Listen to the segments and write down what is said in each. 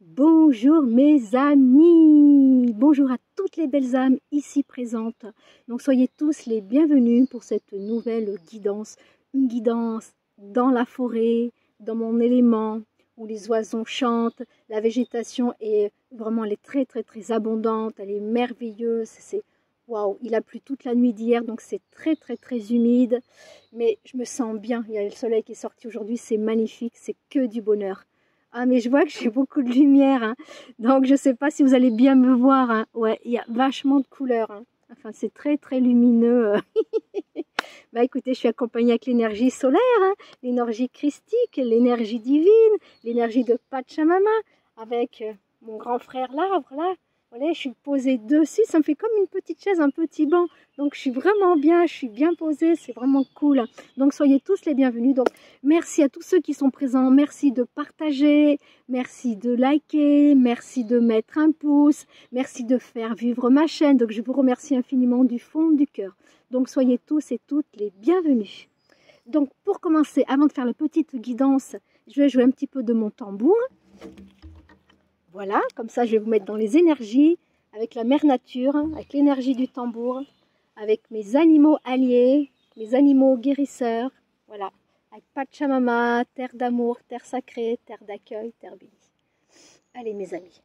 Bonjour mes amis, bonjour à toutes les belles âmes ici présentes. Donc soyez tous les bienvenus pour cette nouvelle guidance, une guidance dans la forêt, dans mon élément, où les oiseaux chantent, la végétation est vraiment, elle est très abondante, elle est merveilleuse, c'est waouh, il a plu toute la nuit d'hier, donc c'est très humide, mais je me sens bien, il y a le soleil qui est sorti aujourd'hui, c'est magnifique, c'est que du bonheur. Ah, mais je vois que j'ai beaucoup de lumière, hein. Donc je sais pas si vous allez bien me voir, hein. Ouais, il y a vachement de couleurs, hein. Enfin, c'est très lumineux. Bah écoutez, je suis accompagnée avec l'énergie solaire, hein, l'énergie christique, l'énergie divine, l'énergie de Pachamama, avec mon grand frère l'arbre, là. Voilà, je suis posée dessus, ça me fait comme une petite chaise, un petit banc. Donc je suis vraiment bien, je suis bien posée, c'est vraiment cool. Donc soyez tous les bienvenus. Donc merci à tous ceux qui sont présents, merci de partager, merci de liker, merci de mettre un pouce, merci de faire vivre ma chaîne. Donc je vous remercie infiniment du fond du cœur. Donc soyez tous et toutes les bienvenus. Donc pour commencer, avant de faire la petite guidance, je vais jouer un petit peu de mon tambour. Voilà, comme ça je vais vous mettre dans les énergies, avec la mère nature, avec l'énergie du tambour, avec mes animaux alliés, mes animaux guérisseurs, voilà, avec Pachamama, terre d'amour, terre sacrée, terre d'accueil, terre bénie. Allez mes amis.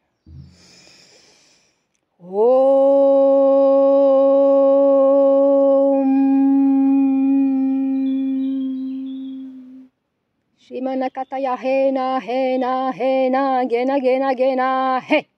Shimanakataya hena hena hena gena gena gena he.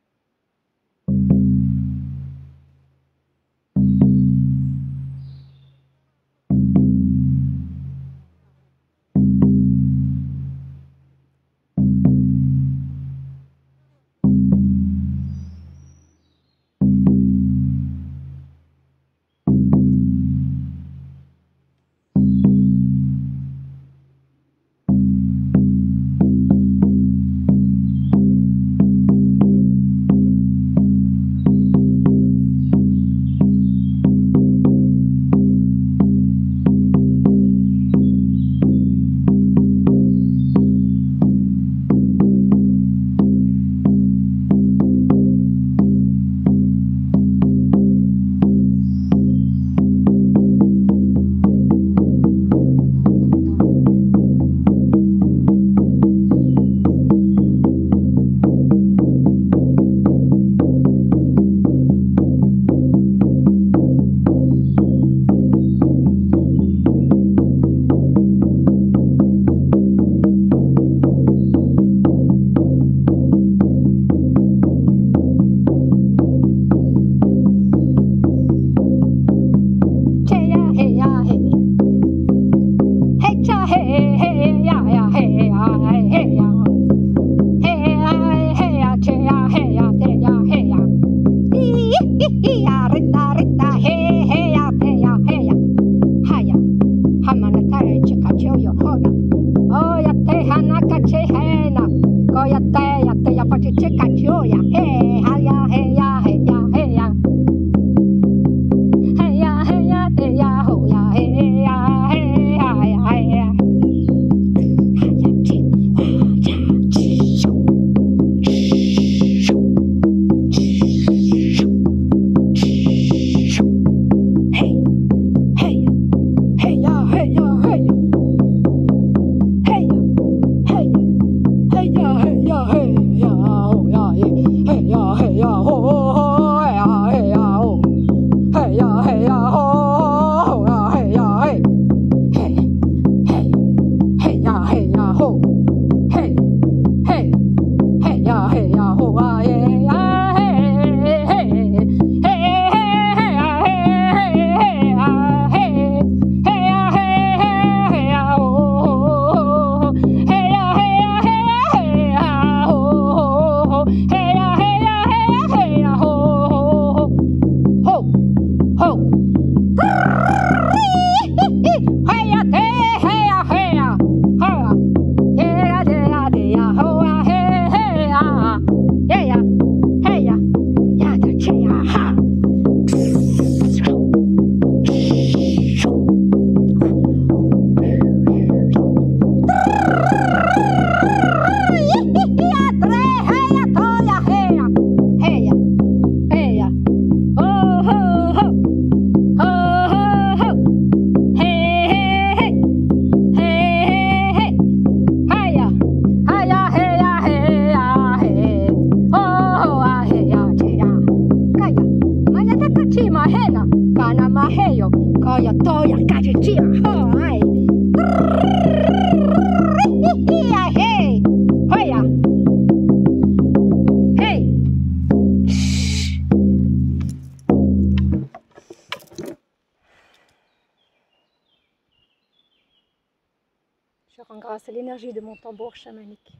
l'énergie de mon tambour chamanique.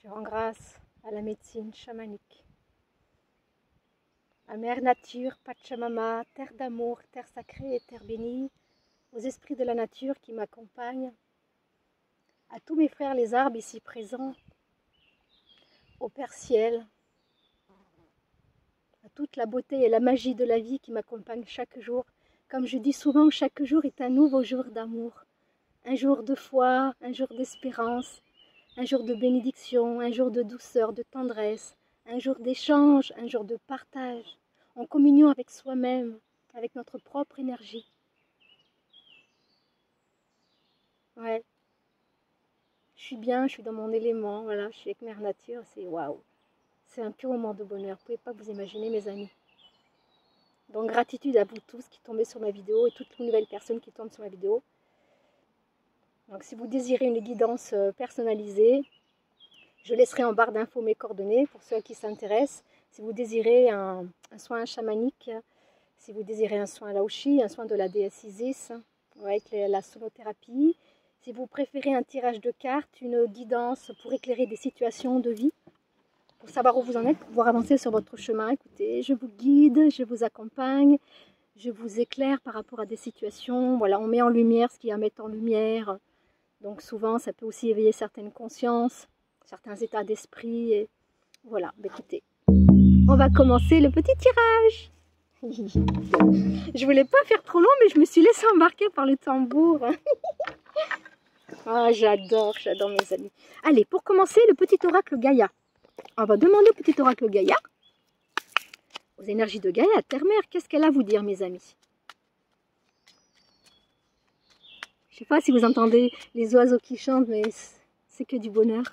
Je rends grâce à la médecine chamanique, à Mère Nature, Pachamama, terre d'amour, terre sacrée et terre bénie, aux esprits de la nature qui m'accompagnent, à tous mes frères les arbres ici présents, au Père Ciel, à toute la beauté et la magie de la vie qui m'accompagne chaque jour. Comme je dis souvent, chaque jour est un nouveau jour d'amour, un jour de foi, un jour d'espérance, un jour de bénédiction, un jour de douceur, de tendresse, un jour d'échange, un jour de partage, en communion avec soi-même, avec notre propre énergie. Ouais, je suis bien, je suis dans mon élément, voilà, je suis avec Mère Nature, c'est waouh. C'est un pur moment de bonheur, vous ne pouvez pas vous imaginer mes amis. Donc gratitude à vous tous qui tombez sur ma vidéo et toutes les nouvelles personnes qui tombent sur ma vidéo. Donc si vous désirez une guidance personnalisée, je laisserai en barre d'infos mes coordonnées pour ceux qui s'intéressent. Si vous désirez un soin chamanique, si vous désirez un soin laoshi, un soin de la déesse Isis, avec la sonothérapie, si vous préférez un tirage de cartes, une guidance pour éclairer des situations de vie, pour savoir où vous en êtes, pour pouvoir avancer sur votre chemin, écoutez, je vous guide, je vous accompagne, je vous éclaire par rapport à des situations. Voilà, on met en lumière ce qu'il y a à mettre en lumière. Donc souvent, ça peut aussi éveiller certaines consciences, certains états d'esprit. Et voilà, écoutez, on va commencer le petit tirage. Je voulais pas faire trop long, mais je me suis laissée embarquer par le tambour. Ah, j'adore mes amis. Allez, pour commencer, le petit oracle Gaïa. On va demander au petit oracle Gaïa, aux énergies de Gaïa, Terre-Mère, qu'est-ce qu'elle a à vous dire, mes amis? Je ne sais pas si vous entendez les oiseaux qui chantent, mais c'est que du bonheur.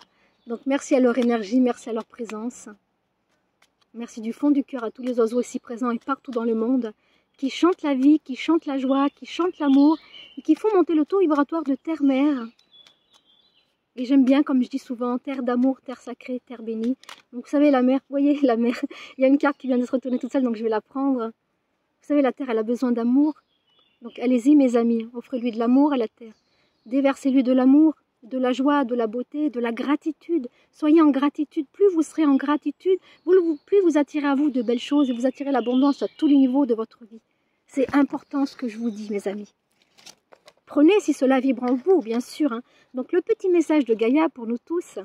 Donc, merci à leur énergie, merci à leur présence. Merci du fond du cœur à tous les oiseaux ici présents et partout dans le monde, qui chantent la vie, qui chantent la joie, qui chantent l'amour, et qui font monter le taux vibratoire de Terre-Mère. Et j'aime bien, comme je dis souvent, terre d'amour, terre sacrée, terre bénie. Donc vous savez, la mer, vous voyez, la mer, il y a une carte qui vient de se retourner toute seule, donc je vais la prendre. Vous savez, la terre, elle a besoin d'amour. Donc allez-y, mes amis, offrez-lui de l'amour à la terre. Déversez-lui de l'amour, de la joie, de la beauté, de la gratitude. Soyez en gratitude. Plus vous serez en gratitude, plus vous attirez à vous de belles choses et vous attirez l'abondance à tous les niveaux de votre vie. C'est important ce que je vous dis, mes amis. Prenez si cela vibre en vous, bien sûr. Hein. Donc le petit message de Gaïa pour nous tous.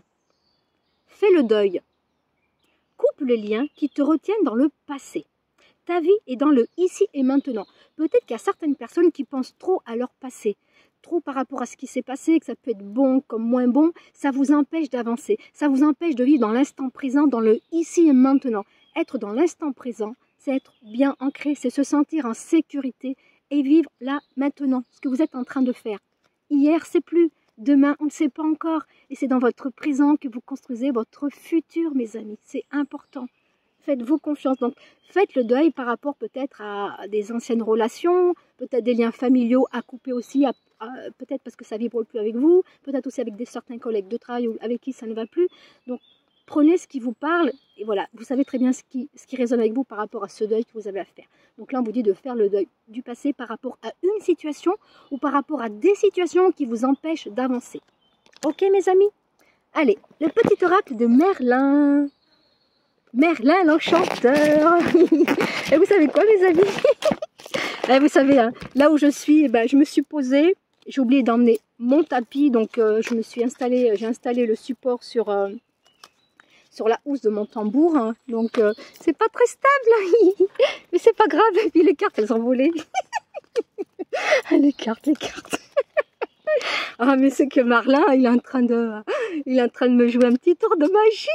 Fais le deuil. Coupe les liens qui te retiennent dans le passé. Ta vie est dans le ici et maintenant. Peut-être qu'il y a certaines personnes qui pensent trop à leur passé. Trop par rapport à ce qui s'est passé, que ça peut être bon comme moins bon. Ça vous empêche d'avancer. Ça vous empêche de vivre dans l'instant présent, dans le ici et maintenant. Être dans l'instant présent, c'est être bien ancré. C'est se sentir en sécurité et vivre là, maintenant, ce que vous êtes en train de faire. Hier, c'est plus. Demain, on ne sait pas encore. Et c'est dans votre présent que vous construisez votre futur, mes amis. C'est important. Faites-vous confiance. Donc, faites le deuil par rapport peut-être à des anciennes relations, peut-être des liens familiaux à couper aussi, peut-être parce que ça ne vibre plus avec vous, peut-être aussi avec certains collègues de travail avec qui ça ne va plus. Donc, prenez ce qui vous parle et voilà, vous savez très bien ce qui résonne avec vous par rapport à ce deuil que vous avez à faire. Donc là, on vous dit de faire le deuil du passé par rapport à une situation ou par rapport à des situations qui vous empêchent d'avancer. Ok, mes amis? Allez, le petit oracle de Merlin. Merlin l'enchanteur. Et vous savez quoi, mes amis? Et vous savez, hein, là où je suis, je me suis posée. J'ai oublié d'emmener mon tapis, donc je me suis installée, j'ai installé le support sur la housse de mon tambour. Hein, donc c'est pas très stable, mais c'est pas grave. Et puis les cartes, elles ont volé. Les cartes. Ah, mais c'est que Merlin, il est en train de me jouer un petit tour de magie.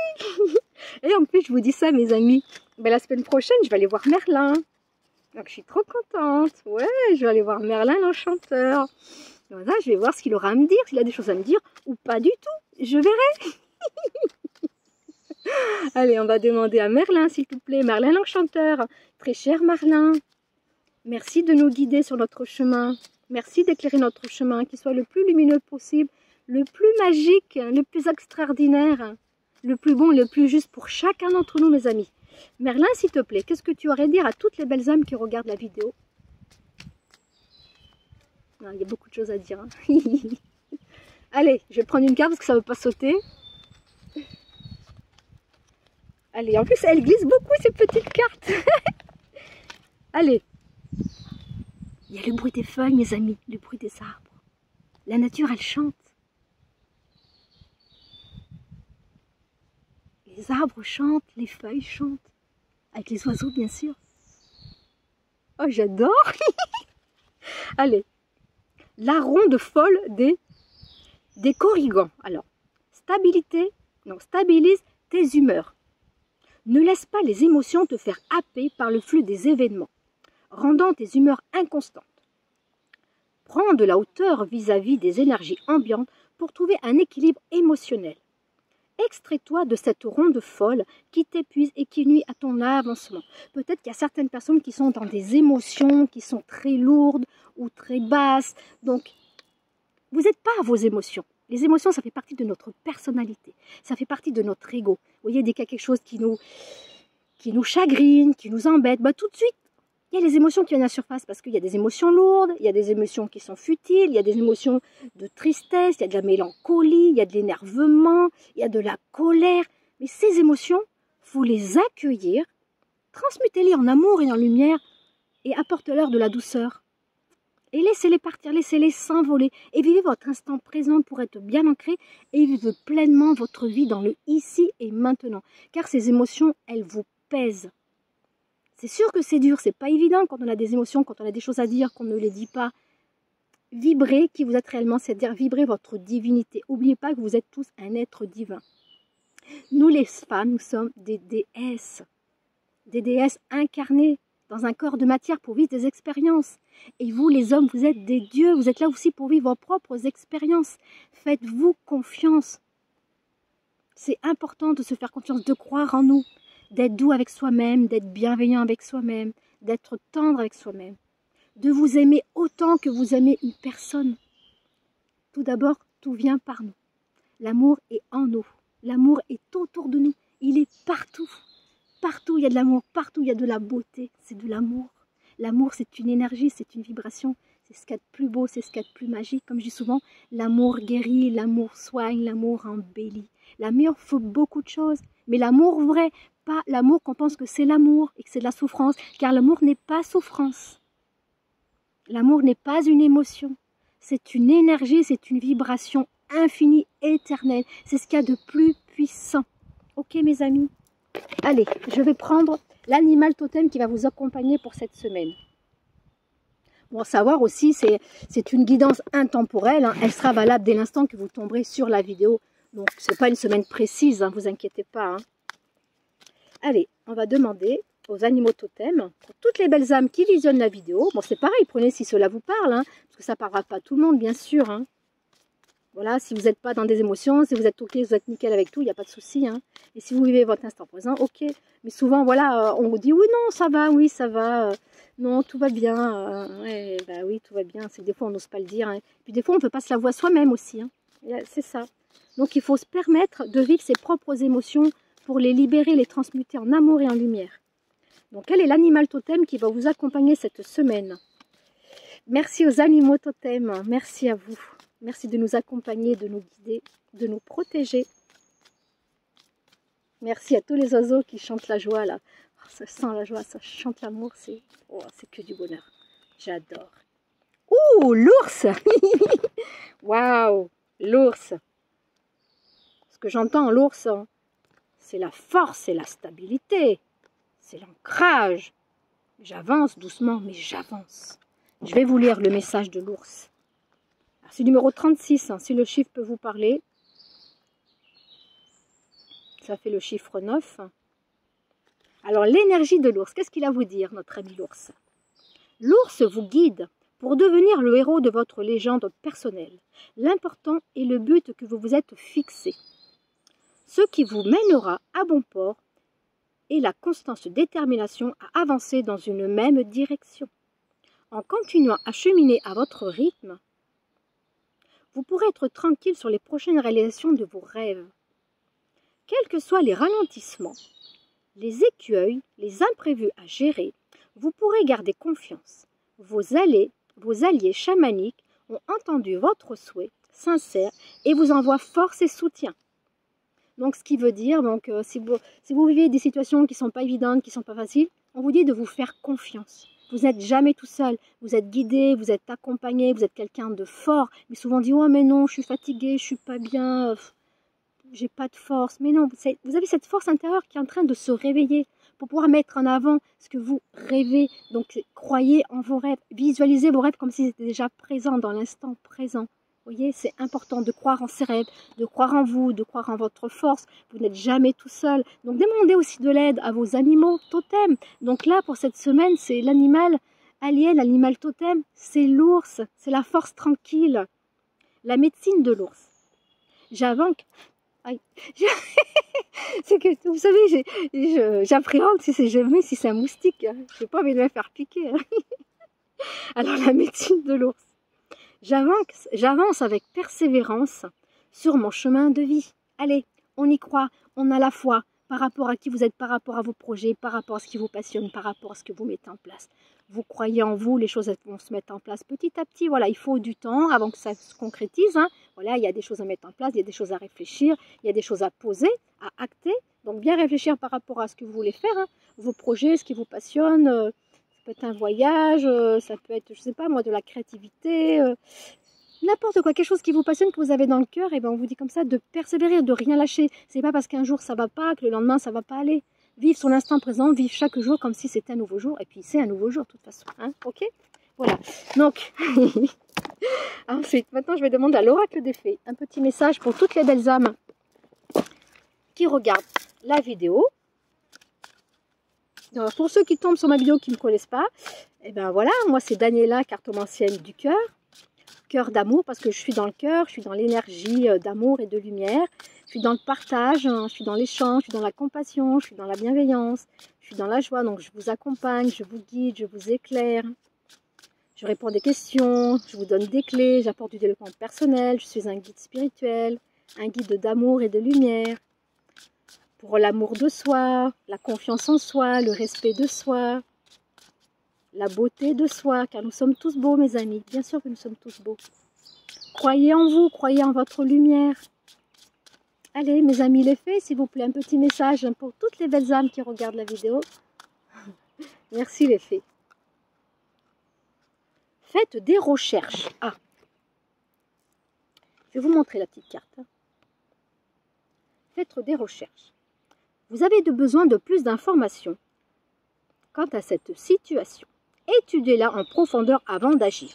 Et en plus, je vous dis ça, mes amis, la semaine prochaine, je vais aller voir Merlin. Donc, je suis trop contente. Ouais, je vais aller voir Merlin l'enchanteur. Voilà, je vais voir ce qu'il aura à me dire, s'il a des choses à me dire ou pas du tout. Je verrai. Allez, on va demander à Merlin, s'il vous plaît. Merlin l'enchanteur. Très cher Merlin, merci de nous guider sur notre chemin. Merci d'éclairer notre chemin, qu'il soit le plus lumineux possible, le plus magique, le plus extraordinaire, le plus bon et le plus juste pour chacun d'entre nous, mes amis. Merlin, s'il te plaît, qu'est-ce que tu aurais à dire à toutes les belles âmes qui regardent la vidéo? Non, il y a beaucoup de choses à dire. Hein. Allez, je vais prendre une carte parce que ça ne veut pas sauter. Allez, en plus, elle glisse beaucoup ces petites cartes. Allez. Il y a le bruit des feuilles, mes amis, le bruit des arbres. La nature, elle chante. Les arbres chantent, les feuilles chantent. Avec les oiseaux, bien sûr. Oh, j'adore. Allez. La ronde folle des corrigans. Alors, stabilise tes humeurs. Ne laisse pas les émotions te faire happer par le flux des événements, rendant tes humeurs inconstantes. Prends de la hauteur vis-à-vis des énergies ambiantes pour trouver un équilibre émotionnel. Extrais-toi de cette ronde folle qui t'épuise et qui nuit à ton avancement. Peut-être qu'il y a certaines personnes qui sont dans des émotions qui sont très lourdes ou très basses. Donc, vous n'êtes pas à vos émotions. Les émotions, ça fait partie de notre personnalité. Ça fait partie de notre ego. Vous voyez, dès qu'il y a quelque chose qui nous chagrine, qui nous embête, bah, tout de suite, il y a les émotions qui viennent à la surface parce qu'il y a des émotions lourdes, il y a des émotions qui sont futiles, il y a des émotions de tristesse, il y a de la mélancolie, il y a de l'énervement, il y a de la colère. Mais ces émotions, il faut les accueillir, transmutez-les en amour et en lumière et apportez-leur de la douceur. Et laissez-les partir, laissez-les s'envoler et vivez votre instant présent pour être bien ancré et vivre pleinement votre vie dans le ici et maintenant. Car ces émotions, elles vous pèsent. C'est sûr que c'est dur, c'est pas évident quand on a des émotions, quand on a des choses à dire, qu'on ne les dit pas. Vibrez qui vous êtes réellement, c'est-à-dire vibrez votre divinité. N'oubliez pas que vous êtes tous un être divin. Nous les femmes, nous sommes des déesses incarnées dans un corps de matière pour vivre des expériences. Et vous, les hommes, vous êtes des dieux, vous êtes là aussi pour vivre vos propres expériences. Faites-vous confiance. C'est important de se faire confiance, de croire en nous, d'être doux avec soi-même, d'être bienveillant avec soi-même, d'être tendre avec soi-même, de vous aimer autant que vous aimez une personne. Tout d'abord, tout vient par nous. L'amour est en nous. L'amour est autour de nous. Il est partout. Partout, il y a de l'amour. Partout, il y a de la beauté. C'est de l'amour. L'amour, c'est une énergie, c'est une vibration. C'est ce qu'il y a de plus beau, c'est ce qu'il y a de plus magique. Comme je dis souvent, l'amour guérit, l'amour soigne, l'amour embellit. L'amour fait beaucoup de choses. Mais l'amour vrai, pas l'amour qu'on pense que c'est l'amour et que c'est de la souffrance. Car l'amour n'est pas souffrance. L'amour n'est pas une émotion. C'est une énergie, c'est une vibration infinie, éternelle. C'est ce qu'il y a de plus puissant. Ok, mes amis? Allez, je vais prendre l'animal totem qui va vous accompagner pour cette semaine. Bon, savoir aussi, c'est une guidance intemporelle. Hein. Elle sera valable dès l'instant que vous tomberez sur la vidéo. Donc, ce n'est pas une semaine précise, hein, vous inquiétez pas. Hein. Allez, on va demander aux animaux totems, pour toutes les belles âmes qui visionnent la vidéo. Bon, c'est pareil, prenez si cela vous parle, hein, parce que ça ne parlera pas à tout le monde, bien sûr. Hein. Voilà, si vous n'êtes pas dans des émotions, si vous êtes ok, vous êtes nickel avec tout, il n'y a pas de souci. Hein. Et si vous vivez votre instant présent, ok. Mais souvent, voilà, on vous dit oui, non, ça va, oui, ça va. Non, tout va bien. Ouais, bah oui, tout va bien. C'est que des fois, on n'ose pas le dire. Hein. Puis des fois, on ne peut pas se l'avouer soi-même aussi. Hein. C'est ça. Donc, il faut se permettre de vivre ses propres émotions pour les libérer, les transmuter en amour et en lumière. Donc, quel est l'animal totem qui va vous accompagner cette semaine? Merci aux animaux totems. Merci à vous. Merci de nous accompagner, de nous guider, de nous protéger. Merci à tous les oiseaux qui chantent la joie là. Oh, ça sent la joie, ça chante l'amour, c'est que du bonheur. J'adore. Ouh, l'ours. Waouh, l'ours. Ce que j'entends en l'ours, c'est la force, c'est la stabilité, c'est l'ancrage. J'avance doucement, mais j'avance. Je vais vous lire le message de l'ours. C'est numéro 36, hein, si le chiffre peut vous parler. Ça fait le chiffre 9. Alors, l'énergie de l'ours, qu'est-ce qu'il a à vous dire, notre ami l'ours? L'ours vous guide pour devenir le héros de votre légende personnelle. L'important est le but que vous vous êtes fixé. Ce qui vous mènera à bon port est la constante détermination à avancer dans une même direction. En continuant à cheminer à votre rythme, vous pourrez être tranquille sur les prochaines réalisations de vos rêves. Quels que soient les ralentissements, les écueils, les imprévus à gérer, vous pourrez garder confiance. Vos alliés chamaniques ont entendu votre souhait, sincère et vous envoie force et soutien. Donc, ce qui veut dire, donc, si vous vivez des situations qui ne sont pas évidentes, qui ne sont pas faciles, on vous dit de vous faire confiance. Vous n'êtes jamais tout seul. Vous êtes guidé, vous êtes accompagné, vous êtes quelqu'un de fort. Mais souvent on dit, oh mais non, je suis fatigué, je ne suis pas bien, j'ai pas de force. Mais non, vous avez cette force intérieure qui est en train de se réveiller pour pouvoir mettre en avant ce que vous rêvez. Donc, croyez en vos rêves. Visualisez vos rêves comme si c'était déjà présent dans l'instant présent. Vous voyez, c'est important de croire en ses rêves, de croire en vous, de croire en votre force. Vous n'êtes jamais tout seul. Donc, demandez aussi de l'aide à vos animaux totems. Donc là, pour cette semaine, c'est l'animal allié, l'animal totem, c'est l'ours. C'est la force tranquille. La médecine de l'ours. J'avance. C'est que, vous savez, j'appréhende si c'est jamais, si c'est un moustique. Je n'ai pas envie de me faire piquer. Alors, la médecine de l'ours. J'avance avec persévérance sur mon chemin de vie. Allez, on y croit, on a la foi par rapport à qui vous êtes, par rapport à vos projets, par rapport à ce qui vous passionne, par rapport à ce que vous mettez en place. Vous croyez en vous, les choses vont se mettre en place petit à petit. Voilà, il faut du temps avant que ça se concrétise. Hein. Voilà, il y a des choses à mettre en place, il y a des choses à réfléchir, il y a des choses à poser, à acter. Donc, bien réfléchir par rapport à ce que vous voulez faire, hein. Vos projets, ce qui vous passionne. Ça peut être un voyage, ça peut être, je sais pas moi, de la créativité, n'importe quoi, quelque chose qui vous passionne, que vous avez dans le cœur, et bien on vous dit comme ça de persévérer, de rien lâcher. C'est pas parce qu'un jour ça va pas que le lendemain ça va pas aller. Vivre son instant présent, vivre chaque jour comme si c'était un nouveau jour, et puis c'est un nouveau jour de toute façon, hein, ok? Voilà, donc, ensuite, maintenant je vais demander à l'oracle des fées un petit message pour toutes les belles âmes qui regardent la vidéo. Alors, pour ceux qui tombent sur ma vidéo qui ne me connaissent pas, et ben voilà, moi c'est Daniela, cartomancienne du cœur, cœur d'amour, parce que je suis dans le cœur, je suis dans l'énergie d'amour et de lumière, je suis dans le partage, hein, je suis dans l'échange, je suis dans la compassion, je suis dans la bienveillance, je suis dans la joie, donc je vous accompagne, je vous guide, je vous éclaire, je réponds à des questions, je vous donne des clés, j'apporte du développement personnel, je suis un guide spirituel, un guide d'amour et de lumière, pour l'amour de soi, la confiance en soi, le respect de soi, la beauté de soi, car nous sommes tous beaux, mes amis. Bien sûr que nous sommes tous beaux. Croyez en vous, croyez en votre lumière. Allez, mes amis les fées, s'il vous plaît, un petit message pour toutes les belles âmes qui regardent la vidéo. Merci les fées. Faites des recherches. Ah, je vais vous montrer la petite carte. Faites des recherches. Vous avez besoin de plus d'informations quant à cette situation. Étudiez-la en profondeur avant d'agir.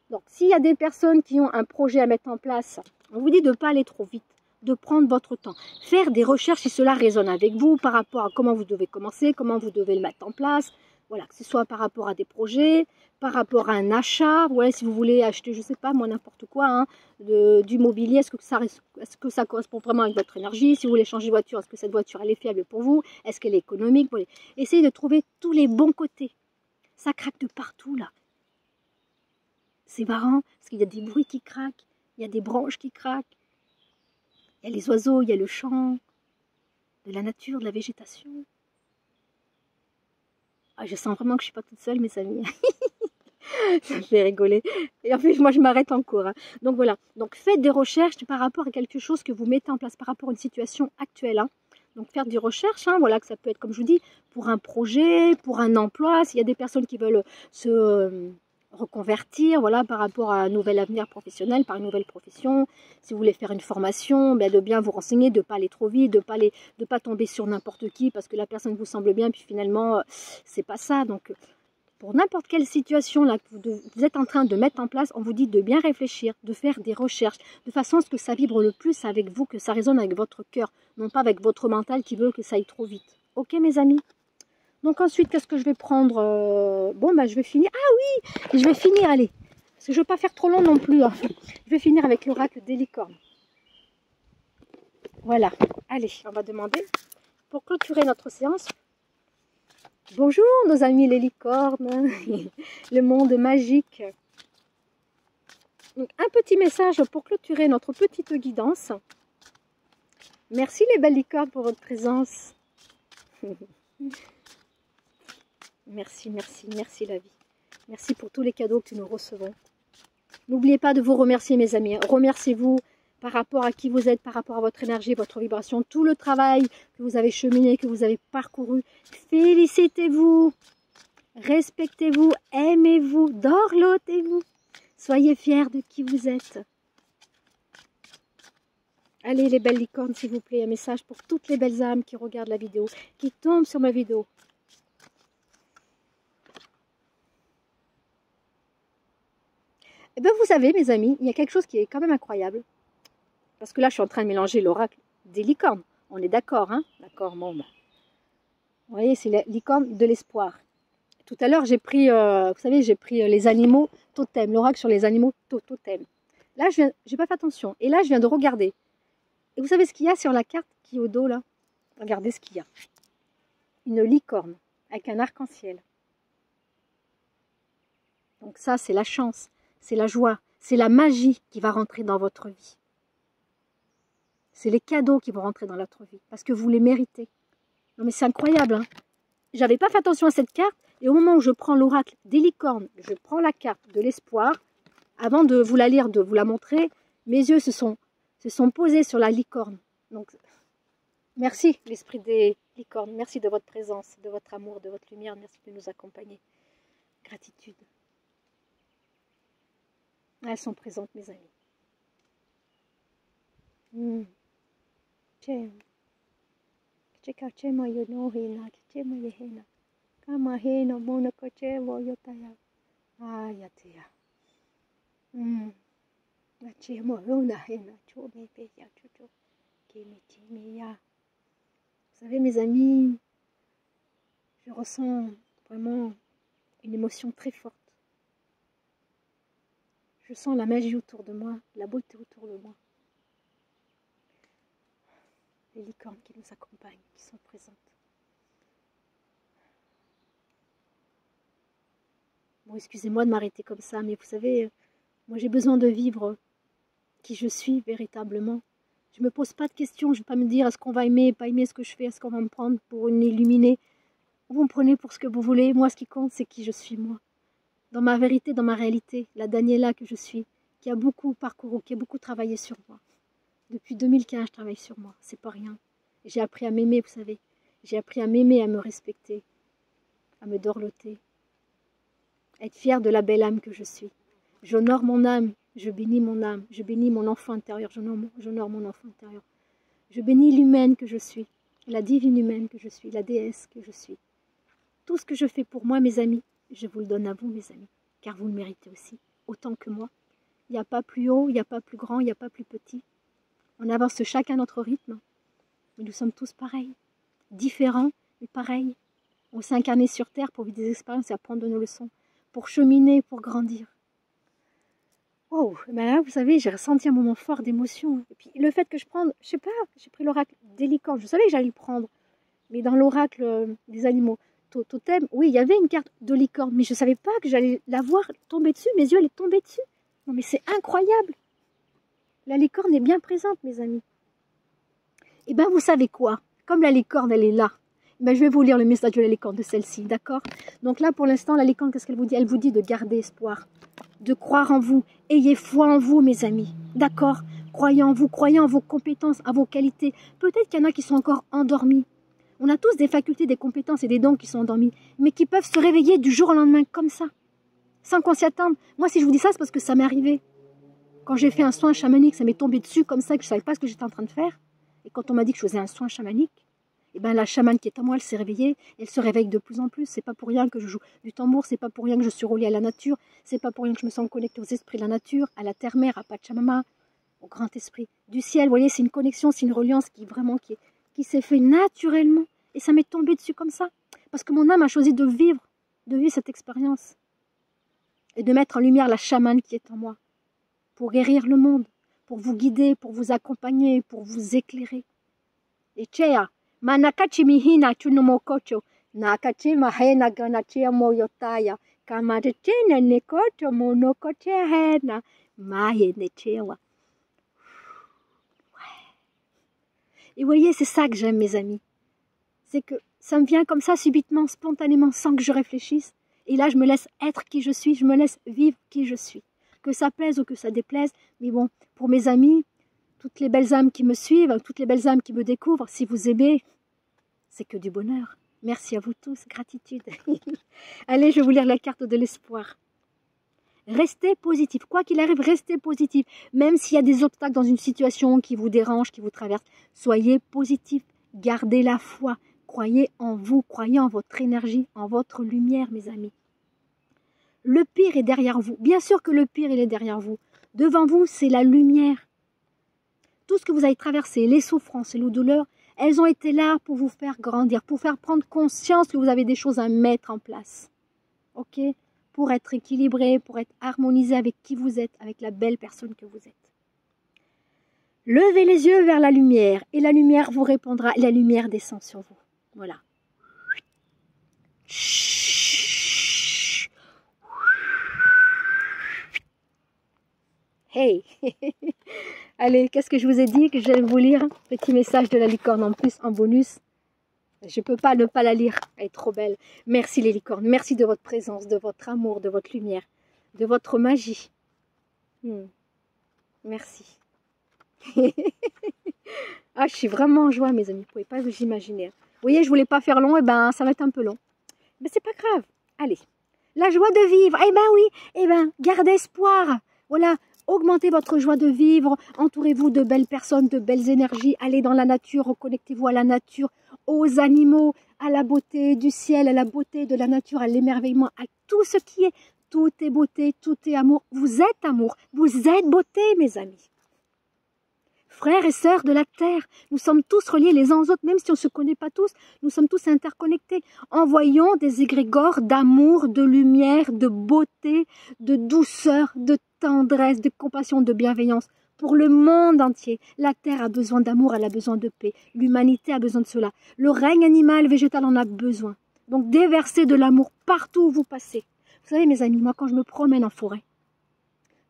Donc, s'il y a des personnes qui ont un projet à mettre en place, on vous dit de ne pas aller trop vite, de prendre votre temps. Faire des recherches si cela résonne avec vous par rapport à comment vous devez commencer, comment vous devez le mettre en place. Voilà, que ce soit par rapport à des projets, par rapport à un achat. Ouais, si vous voulez acheter, je ne sais pas, moi, n'importe quoi, hein, du mobilier, est-ce que ça correspond vraiment avec votre énergie? Si vous voulez changer de voiture, est-ce que cette voiture, elle est fiable pour vous? Est-ce qu'elle est économique? Voilà. Essayez de trouver tous les bons côtés. Ça craque de partout, là. C'est marrant, parce qu'il y a des bruits qui craquent, il y a des branches qui craquent, il y a les oiseaux, il y a le chant de la nature, de la végétation. Ah, je sens vraiment que je ne suis pas toute seule, mes amis. Ça me fait rigoler. Et en plus, moi, je m'arrête en cours. Hein. Donc voilà. Donc faites des recherches par rapport à quelque chose que vous mettez en place, par rapport à une situation actuelle. Hein. Donc faire des recherches, hein, voilà, que ça peut être, comme je vous dis, pour un projet, pour un emploi. S'il y a des personnes qui veulent se reconvertir, voilà, par rapport à un nouvel avenir professionnel, par une nouvelle profession. Si vous voulez faire une formation, ben, de bien vous renseigner, de ne pas aller trop vite, de pas tomber sur n'importe qui parce que la personne vous semble bien, puis finalement, c'est pas ça. Donc, pour n'importe quelle situation là, que vous êtes en train de mettre en place, on vous dit de bien réfléchir, de faire des recherches, de façon à ce que ça vibre le plus avec vous, que ça résonne avec votre cœur, non pas avec votre mental qui veut que ça aille trop vite. Ok, mes amis? Donc ensuite, qu'est-ce que je vais prendre? Bon, bah, je vais finir. Ah oui, je vais finir, allez. Parce que je ne veux pas faire trop long non plus. Hein. Je vais finir avec l'oracle des licornes. Voilà. Allez, on va demander, pour clôturer notre séance, bonjour nos amis les licornes, le monde magique. Donc, un petit message pour clôturer notre petite guidance. Merci les belles licornes pour votre présence. Merci, merci, merci la vie. Merci pour tous les cadeaux que nous recevons. N'oubliez pas de vous remercier, mes amis. Remerciez-vous par rapport à qui vous êtes, par rapport à votre énergie, votre vibration, tout le travail que vous avez cheminé, que vous avez parcouru. Félicitez-vous, respectez-vous, aimez-vous, dorlotez-vous. Soyez fiers de qui vous êtes. Allez, les belles licornes, s'il vous plaît, un message pour toutes les belles âmes qui regardent la vidéo, qui tombent sur ma vidéo. Eh bien, vous savez, mes amis, il y a quelque chose qui est quand même incroyable. Parce que là, je suis en train de mélanger l'oracle des licornes. On est d'accord, hein? D'accord, bon. Bah. Vous voyez, c'est la licorne de l'espoir. Tout à l'heure, j'ai pris, vous savez, j'ai pris les animaux totems, l'oracle sur les animaux totems. Là, j'ai pas fait attention. Et là, je viens de regarder. Et vous savez ce qu'il y a sur la carte qui est au dos, là? Regardez ce qu'il y a. Une licorne avec un arc-en-ciel. Donc ça, c'est la chance. C'est la joie, c'est la magie qui va rentrer dans votre vie. C'est les cadeaux qui vont rentrer dans votre vie, parce que vous les méritez. Non mais c'est incroyable, hein. J'avais pas fait attention à cette carte, et au moment où je prends l'oracle des licornes, je prends la carte de l'espoir, avant de vous la lire, de vous la montrer, mes yeux se sont posés sur la licorne. Donc, merci l'esprit des licornes, merci de votre présence, de votre amour, de votre lumière, merci de nous accompagner. Gratitude. Elles sont présentes, mes amis. Vous savez, mes amis, je ressens vraiment une émotion très forte. Je sens la magie autour de moi, la beauté autour de moi. Les licornes qui nous accompagnent, qui sont présentes. Bon, excusez-moi de m'arrêter comme ça, mais vous savez, moi j'ai besoin de vivre qui je suis véritablement. Je ne me pose pas de questions, je ne vais pas me dire est-ce qu'on va aimer, pas aimer ce que je fais, est-ce qu'on va me prendre pour une illuminée. Vous me prenez pour ce que vous voulez, moi ce qui compte c'est qui je suis moi. Dans ma vérité, dans ma réalité, la Daniela que je suis, qui a beaucoup parcouru, qui a beaucoup travaillé sur moi. Depuis 2015, je travaille sur moi, c'est pas rien. J'ai appris à m'aimer, vous savez. J'ai appris à m'aimer, à me respecter, à me dorloter, à être fière de la belle âme que je suis. J'honore mon âme, je bénis mon âme, je bénis mon enfant intérieur, j'honore mon enfant intérieur. Je bénis l'humaine que je suis, la divine humaine que je suis, la déesse que je suis. Tout ce que je fais pour moi, mes amis, je vous le donne à vous, mes amis, car vous le méritez aussi, autant que moi. Il n'y a pas plus haut, il n'y a pas plus grand, il n'y a pas plus petit. On avance chacun à notre rythme, mais nous sommes tous pareils, différents, mais pareils. On s'est incarné sur Terre pour vivre des expériences et apprendre de nos leçons, pour cheminer, pour grandir. Oh, ben là, vous savez, j'ai ressenti un moment fort d'émotion. Et puis le fait que je prenne, je sais pas, j'ai pris l'oracle des licornes, je savais que j'allais le prendre, mais dans l'oracle des animaux, totem, oui, il y avait une carte de licorne, mais je ne savais pas que j'allais la voir tomber dessus, mes yeux allaient tomber dessus. Non mais c'est incroyable. La licorne est bien présente, mes amis. Et bien vous savez quoi? Comme la licorne, elle est là, ben, je vais vous lire le message de la licorne de celle-ci, d'accord? Donc là, pour l'instant, la licorne, qu'est-ce qu'elle vous dit? Elle vous dit de garder espoir, de croire en vous. Ayez foi en vous, mes amis, d'accord? Croyez en vous, croyez en vos compétences, à vos qualités. Peut-être qu'il y en a qui sont encore endormis. On a tous des facultés, des compétences et des dons qui sont endormis, mais qui peuvent se réveiller du jour au lendemain comme ça, sans qu'on s'y attende. Moi, si je vous dis ça, c'est parce que ça m'est arrivé. Quand j'ai fait un soin chamanique, ça m'est tombé dessus comme ça, que je ne savais pas ce que j'étais en train de faire. Et quand on m'a dit que je faisais un soin chamanique, et ben la chamane qui est en moi, elle s'est réveillée, elle se réveille de plus en plus. C'est pas pour rien que je joue du tambour, c'est pas pour rien que je suis reliée à la nature, c'est pas pour rien que je me sens connectée aux esprits de la nature, à la terre-mère, à Pachamama, au grand esprit du ciel. Vous voyez, c'est une connexion, c'est une reliance qui s'est fait naturellement. Et ça m'est tombé dessus comme ça. Parce que mon âme a choisi de vivre cette expérience. Et de mettre en lumière la chamane qui est en moi. Pour guérir le monde, pour vous guider, pour vous accompagner, pour vous éclairer. Et Chea, manakachi mihina chunomokocho, nakachi mahena ganachia moyotaya, kamadechena nekocho monokoche hena, maye nechewa. Et vous voyez, c'est ça que j'aime, mes amis. C'est que ça me vient comme ça, subitement, spontanément, sans que je réfléchisse. Et là, je me laisse être qui je suis, je me laisse vivre qui je suis. que ça plaise ou que ça déplaise. Mais bon, pour mes amis, toutes les belles âmes qui me suivent, toutes les belles âmes qui me découvrent, si vous aimez, c'est que du bonheur. Merci à vous tous, gratitude. Allez, je vais vous lire la carte de l'espoir. Restez positif, quoi qu'il arrive, restez positif. Même s'il y a des obstacles dans une situation qui vous dérange, qui vous traverse, soyez positif, gardez la foi, croyez en vous, croyez en votre énergie, en votre lumière, mes amis. Le pire est derrière vous. Bien sûr que le pire, il est derrière vous. Devant vous, c'est la lumière. Tout ce que vous avez traversé, les souffrances et les douleurs, elles ont été là pour vous faire grandir, pour faire prendre conscience que vous avez des choses à mettre en place. Ok ? Pour être équilibré, pour être harmonisé avec qui vous êtes, avec la belle personne que vous êtes. Levez les yeux vers la lumière et la lumière vous répondra, la lumière descend sur vous. Voilà. Hey. Allez, qu'est-ce que je vous ai dit que j'allais vous lire? Petit message de la licorne en plus, en bonus. Je ne peux pas ne pas la lire, elle est trop belle. Merci les licornes, merci de votre présence, de votre amour, de votre lumière, de votre magie. Merci. Ah, je suis vraiment en joie, mes amis, vous ne pouvez pas vous imaginer. Vous voyez, je ne voulais pas faire long, et ben ça va être un peu long. Mais c'est pas grave, allez. La joie de vivre, eh ben oui, eh ben gardez espoir. Voilà, augmentez votre joie de vivre, entourez-vous de belles personnes, de belles énergies, allez dans la nature, reconnectez-vous à la nature, aux animaux, à la beauté du ciel, à la beauté de la nature, à l'émerveillement, à tout ce qui est. Tout est beauté, tout est amour. Vous êtes amour, vous êtes beauté, mes amis. Frères et sœurs de la terre, nous sommes tous reliés les uns aux autres, même si on ne se connaît pas tous, nous sommes tous interconnectés. Envoyons des égrégores d'amour, de lumière, de beauté, de douceur, de tendresse, de compassion, de bienveillance pour le monde entier. La terre a besoin d'amour, elle a besoin de paix. L'humanité a besoin de cela. Le règne animal, végétal en a besoin. Donc déversez de l'amour partout où vous passez. Vous savez mes amis, moi quand je me promène en forêt,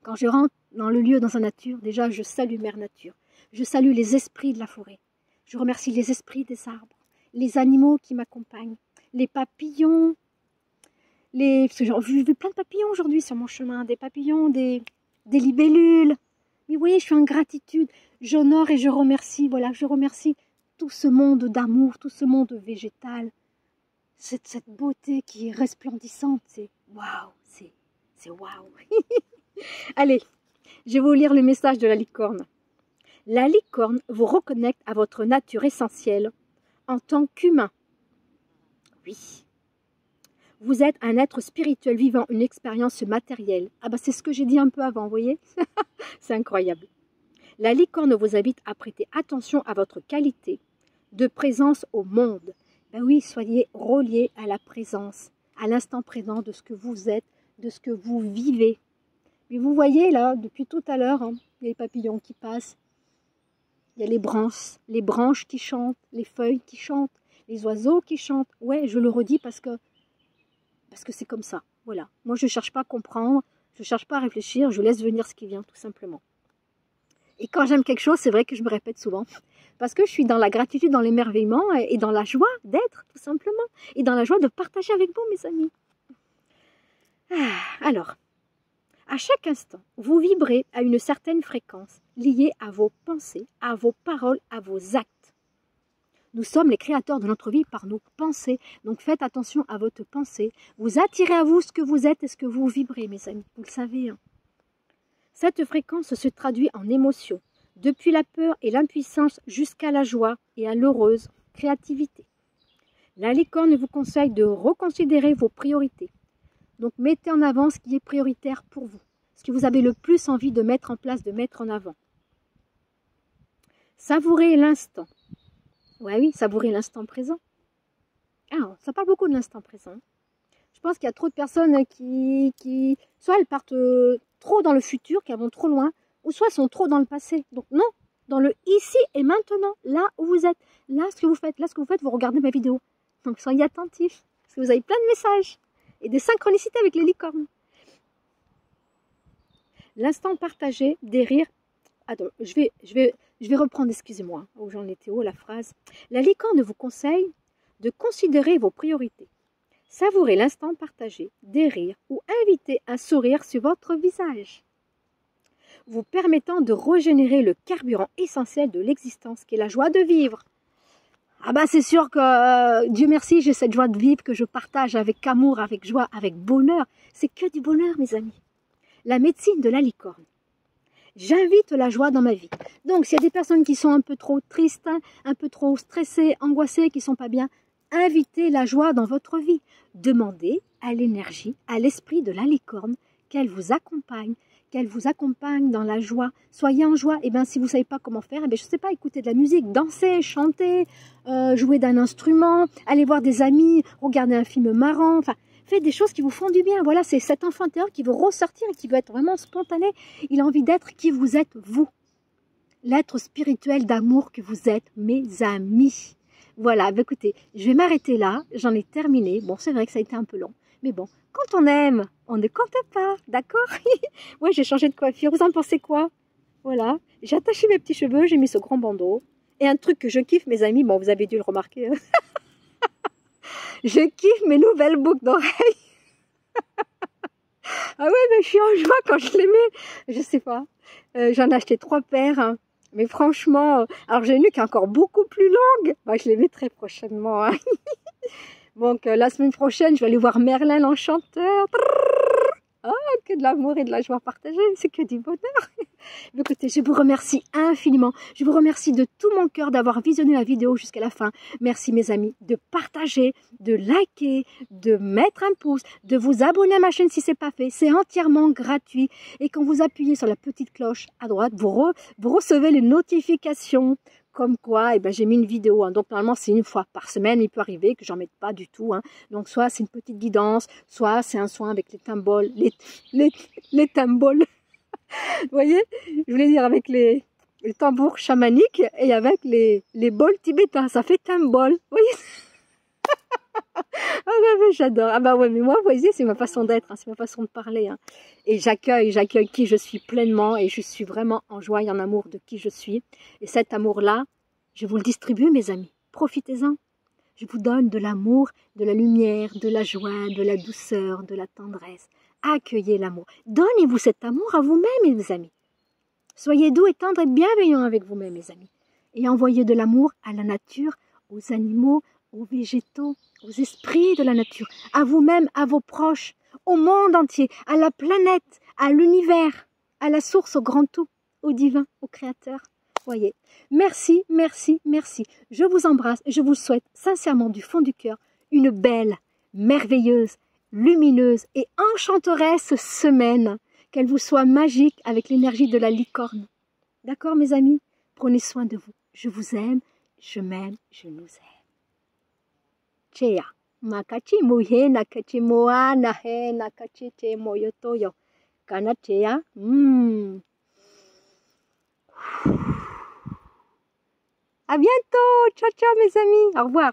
quand je rentre dans le lieu, dans la nature, déjà je salue Mère Nature. Je salue les esprits de la forêt. Je remercie les esprits des arbres, les animaux qui m'accompagnent, les papillons, parce que j'ai vu plein de papillons aujourd'hui sur mon chemin, des papillons, des libellules. Mais vous voyez, je suis en gratitude, j'honore et je remercie, voilà, je remercie tout ce monde d'amour, tout ce monde végétal, cette beauté qui est resplendissante, c'est waouh, c'est waouh. Allez, je vais vous lire le message de la licorne. La licorne vous reconnecte à votre nature essentielle en tant qu'humain. Oui. Vous êtes un être spirituel vivant une expérience matérielle. Ah ben c'est ce que j'ai dit un peu avant, vous voyez. C'est incroyable. La licorne vous invite à prêter attention à votre qualité de présence au monde. Ben oui, soyez reliés à la présence, à l'instant présent de ce que vous êtes, de ce que vous vivez. Mais vous voyez là, depuis tout à l'heure, hein, les papillons qui passent. Il y a les branches qui chantent, les feuilles qui chantent, les oiseaux qui chantent. Ouais, je le redis parce que c'est comme ça. Voilà. Moi, je ne cherche pas à comprendre, je ne cherche pas à réfléchir, je laisse venir ce qui vient, tout simplement. Et quand j'aime quelque chose, c'est vrai que je me répète souvent. Parce que je suis dans la gratitude, dans l'émerveillement et dans la joie d'être, tout simplement. Et dans la joie de partager avec vous, mes amis. Alors, à chaque instant, vous vibrez à une certaine fréquence liée à vos pensées, à vos paroles, à vos actes. Nous sommes les créateurs de notre vie par nos pensées. Donc faites attention à votre pensée. Vous attirez à vous ce que vous êtes et ce que vous vibrez, mes amis. Vous le savez. Hein. Cette fréquence se traduit en émotions, depuis la peur et l'impuissance jusqu'à la joie et à l'heureuse créativité. La licorne vous conseille de reconsidérer vos priorités. Donc mettez en avant ce qui est prioritaire pour vous, ce que vous avez le plus envie de mettre en place, de mettre en avant. Savourez l'instant. Ouais, oui, savourer l'instant présent. Ah, ça parle beaucoup de l'instant présent. Je pense qu'il y a trop de personnes qui soit elles partent trop dans le futur, qui vont trop loin, ou soit sont trop dans le passé. Donc non, dans le ici et maintenant, là où vous êtes, là ce que vous faites, vous regardez ma vidéo. Donc soyez attentifs, parce que vous avez plein de messages et des synchronicités avec les licornes. L'instant partagé, des rires. Attends, je vais reprendre, excusez-moi, où j'en étais où la phrase. La licorne vous conseille de considérer vos priorités. Savourez l'instant partagé, des rires ou invitez un sourire sur votre visage. vous permettant de régénérer le carburant essentiel de l'existence, qui est la joie de vivre. Ah bah c'est sûr que, Dieu merci, j'ai cette joie de vivre que je partage avec amour, avec joie, avec bonheur. C'est que du bonheur, mes amis. La médecine de la licorne. J'invite la joie dans ma vie. Donc, s'il y a des personnes qui sont un peu trop tristes, un peu trop stressées, angoissées, qui ne sont pas bien, invitez la joie dans votre vie. Demandez à l'énergie, à l'esprit de la licorne, qu'elle vous accompagne dans la joie. Soyez en joie. Et bien, si vous ne savez pas comment faire, je ne sais pas, écoutez de la musique, danser, chanter, jouer d'un instrument, aller voir des amis, regarder un film marrant, enfin, faites des choses qui vous font du bien. Voilà, c'est cet enfant intérieur qui veut ressortir et qui veut être vraiment spontané. Il a envie d'être qui vous êtes, vous. L'être spirituel d'amour que vous êtes, mes amis. Voilà, écoutez, je vais m'arrêter là. J'en ai terminé. Bon, c'est vrai que ça a été un peu long. Mais bon, quand on aime, on ne compte pas, d'accord? Ouais, j'ai changé de coiffure. Vous en pensez quoi? Voilà, j'ai attaché mes petits cheveux, j'ai mis ce grand bandeau. Et un truc que je kiffe, mes amis, bon, vous avez dû le remarquer, hein. Je kiffe mes nouvelles boucles d'oreilles. Ah ouais, mais je suis en joie quand je les mets. Je sais pas. J'en ai acheté 3 paires. Hein. Mais franchement, alors j'ai une qui est encore beaucoup plus longue. Bah, je les mets très prochainement. Hein. Donc la semaine prochaine, je vais aller voir Merlin l'Enchanteur. Ah, que de l'amour et de la joie partagée, c'est que du bonheur. Mais écoutez, je vous remercie infiniment. Je vous remercie de tout mon cœur d'avoir visionné la vidéo jusqu'à la fin. Merci mes amis de partager, de liker, de mettre un pouce, de vous abonner à ma chaîne si ce n'est pas fait. C'est entièrement gratuit. Et quand vous appuyez sur la petite cloche à droite, vous recevez les notifications. Comme quoi, j'ai mis une vidéo. Hein. Donc, normalement, c'est une fois par semaine. Il peut arriver que j'en mette pas du tout. Hein. Donc, soit c'est une petite guidance, soit c'est un soin avec les tambols. Les tambols. Vous voyez, je voulais dire avec les tambours chamaniques et avec les bols tibétains. Ça fait tambol. Vous voyez? Ah ouais, j'adore. Ah bah ouais, mais moi, vous voyez, c'est ma façon d'être, hein, c'est ma façon de parler. Hein. Et j'accueille qui je suis pleinement et je suis vraiment en joie et en amour de qui je suis. Et cet amour-là, je vous le distribue, mes amis. Profitez-en. Je vous donne de l'amour, de la lumière, de la joie, de la douceur, de la tendresse. Accueillez l'amour. Donnez-vous cet amour à vous-même, mes amis. Soyez doux et tendres et bienveillants avec vous-même, mes amis. Et envoyez de l'amour à la nature, aux animaux, aux végétaux, aux esprits de la nature, à vous-même, à vos proches, au monde entier, à la planète, à l'univers, à la source, au grand tout, au divin, au créateur. Voyez. Merci, merci, merci. Je vous embrasse et je vous souhaite sincèrement du fond du cœur une belle, merveilleuse, lumineuse et enchanteresse semaine. Qu'elle vous soit magique avec l'énergie de la licorne. D'accord, mes amis? Prenez soin de vous. Je vous aime, je m'aime, je nous aime. Chea. Makachi muhe nakachi moa nahe nakachi te moyotoyo. Kana chea. À bientôt. Ciao, ciao, mes amis. Au revoir.